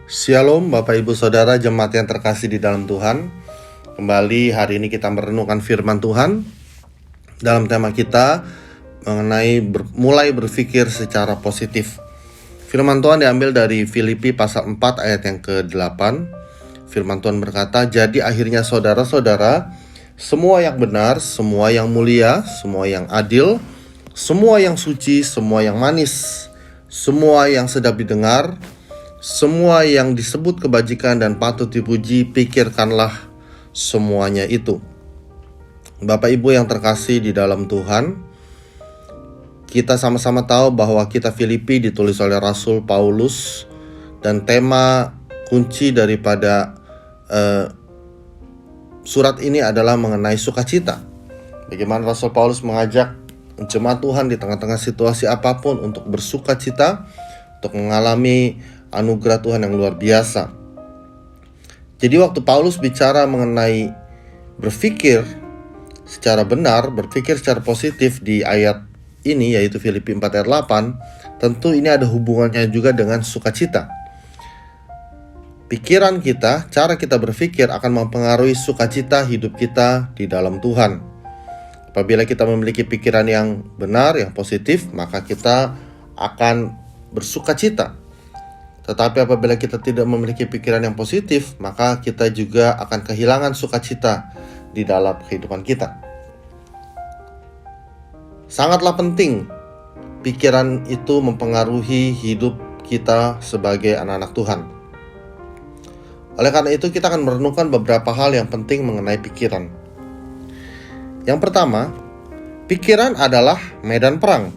Shalom Bapak Ibu Saudara jemaat yang terkasih di dalam Tuhan. Kembali hari ini kita merenungkan firman Tuhan dalam tema kita mengenai mulai berpikir secara positif. Firman Tuhan diambil dari Filipi pasal 4 ayat yang ke-8. Firman Tuhan berkata, "Jadi akhirnya saudara-saudara, semua yang benar, semua yang mulia, semua yang adil, semua yang suci, semua yang manis, semua yang sedap didengar, semua yang disebut kebajikan dan patut dipuji, pikirkanlah semuanya itu." Bapak Ibu yang terkasih di dalam Tuhan, kita sama-sama tahu bahwa kitab Filipi ditulis oleh Rasul Paulus, dan tema kunci daripada surat ini adalah mengenai sukacita. Bagaimana Rasul Paulus mengajak jemaat Tuhan di tengah-tengah situasi apapun untuk bersukacita, untuk mengalami anugerah Tuhan yang luar biasa. Jadi waktu Paulus bicara mengenai berpikir secara benar, berpikir secara positif di ayat ini, yaitu Filipi 4 ayat 8, tentu ini ada hubungannya juga dengan sukacita. Pikiran kita, cara kita berpikir akan mempengaruhi sukacita hidup kita di dalam Tuhan. Apabila kita memiliki pikiran yang benar, yang positif, maka kita akan bersukacita. Tetapi apabila kita tidak memiliki pikiran yang positif, maka kita juga akan kehilangan sukacita di dalam kehidupan kita. Sangatlah penting pikiran itu mempengaruhi hidup kita sebagai anak-anak Tuhan. Oleh karena itu kita akan merenungkan beberapa hal yang penting mengenai pikiran. Yang pertama, pikiran adalah medan perang.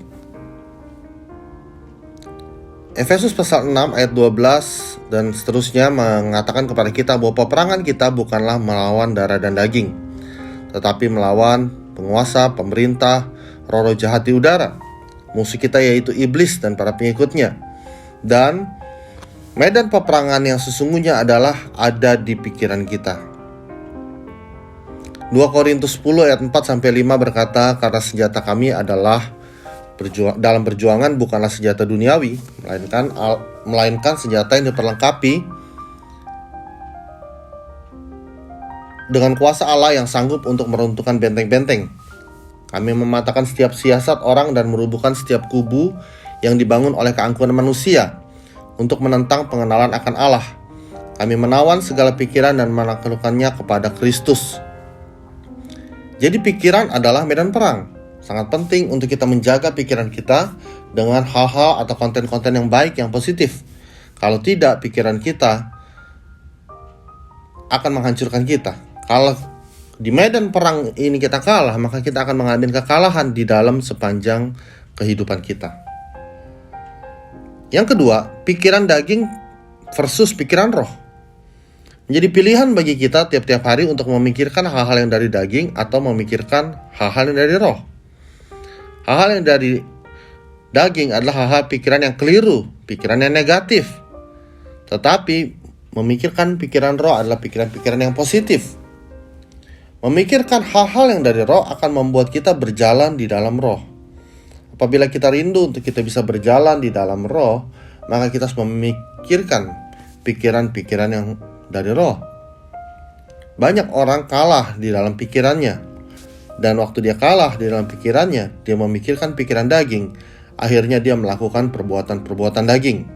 Efesus pasal 6 ayat 12 dan seterusnya mengatakan kepada kita bahwa peperangan kita bukanlah melawan darah dan daging, tetapi melawan penguasa, pemerintah, roh-roh jahat di udara. Musuh kita yaitu iblis dan para pengikutnya. Dan medan peperangan yang sesungguhnya adalah ada di pikiran kita. 2 Korintus 10 ayat 4-5 berkata, "Karena senjata kami adalah dalam perjuangan bukanlah senjata duniawi, melainkan senjata yang diperlengkapi dengan kuasa Allah yang sanggup untuk meruntuhkan benteng-benteng. Kami mematahkan setiap siasat orang dan merubuhkan setiap kubu yang dibangun oleh keangkuhan manusia untuk menentang pengenalan akan Allah. Kami menawan segala pikiran dan menaklukkannya kepada Kristus." Jadi pikiran adalah medan perang. Sangat penting untuk kita menjaga pikiran kita dengan hal-hal atau konten-konten yang baik, yang positif. Kalau tidak, pikiran kita akan menghancurkan kita. Kalau di medan perang ini kita kalah, maka kita akan mengalami kekalahan di dalam sepanjang kehidupan kita. Yang kedua, pikiran daging versus pikiran roh. Menjadi pilihan bagi kita tiap-tiap hari untuk memikirkan hal-hal yang dari daging atau memikirkan hal-hal yang dari roh. Hal-hal yang dari daging adalah hal-hal pikiran yang keliru, pikiran yang negatif. Tetapi memikirkan pikiran roh adalah pikiran-pikiran yang positif. Memikirkan hal-hal yang dari roh akan membuat kita berjalan di dalam roh. Apabila kita rindu untuk kita bisa berjalan di dalam roh, maka kita harus memikirkan pikiran-pikiran yang dari roh. Banyak orang kalah di dalam pikirannya. Dan waktu dia kalah di dalam pikirannya, dia memikirkan pikiran daging. Akhirnya dia melakukan perbuatan-perbuatan daging.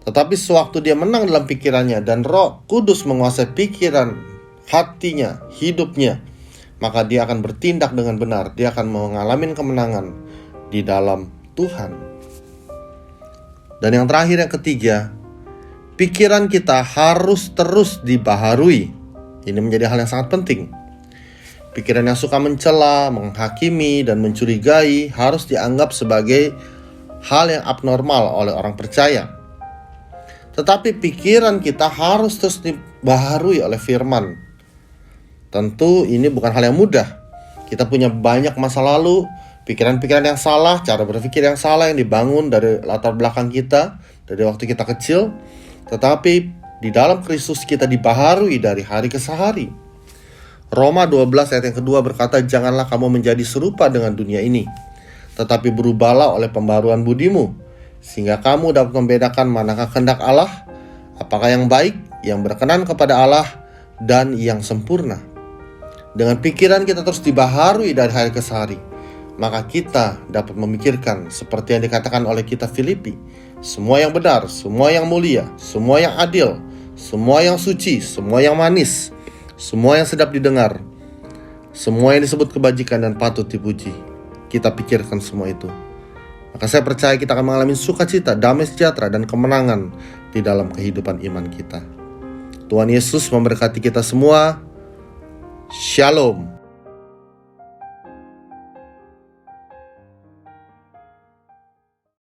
Tetapi sewaktu dia menang dalam pikirannya dan Roh Kudus menguasai pikiran, hatinya, hidupnya, maka dia akan bertindak dengan benar. Dia akan mengalami kemenangan di dalam Tuhan. Dan yang terakhir, yang ketiga, pikiran kita harus terus dibaharui. Ini menjadi hal yang sangat penting. Pikiran yang suka mencela, menghakimi, dan mencurigai harus dianggap sebagai hal yang abnormal oleh orang percaya. Tetapi pikiran kita harus terus dibaharui oleh firman. Tentu ini bukan hal yang mudah. Kita punya banyak masa lalu, pikiran-pikiran yang salah, cara berpikir yang salah yang dibangun dari latar belakang kita, dari waktu kita kecil. Tetapi di dalam Kristus kita dibaharui dari hari ke hari. Roma 12 ayat yang kedua berkata, "Janganlah kamu menjadi serupa dengan dunia ini, tetapi berubahlah oleh pembaruan budimu, sehingga kamu dapat membedakan manakah kehendak Allah, apakah yang baik, yang berkenan kepada Allah, dan yang sempurna. Dengan pikiran kita terus dibaharui dari hari ke hari, maka kita dapat memikirkan seperti yang dikatakan oleh kitab Filipi, semua yang benar, semua yang mulia, semua yang adil, semua yang suci, semua yang manis, semua yang sedap didengar, semua yang disebut kebajikan dan patut dipuji. Kita pikirkan semua itu, maka saya percaya kita akan mengalami sukacita, damai sejahtera, dan kemenangan di dalam kehidupan iman kita. Tuhan Yesus memberkati kita semua. Shalom.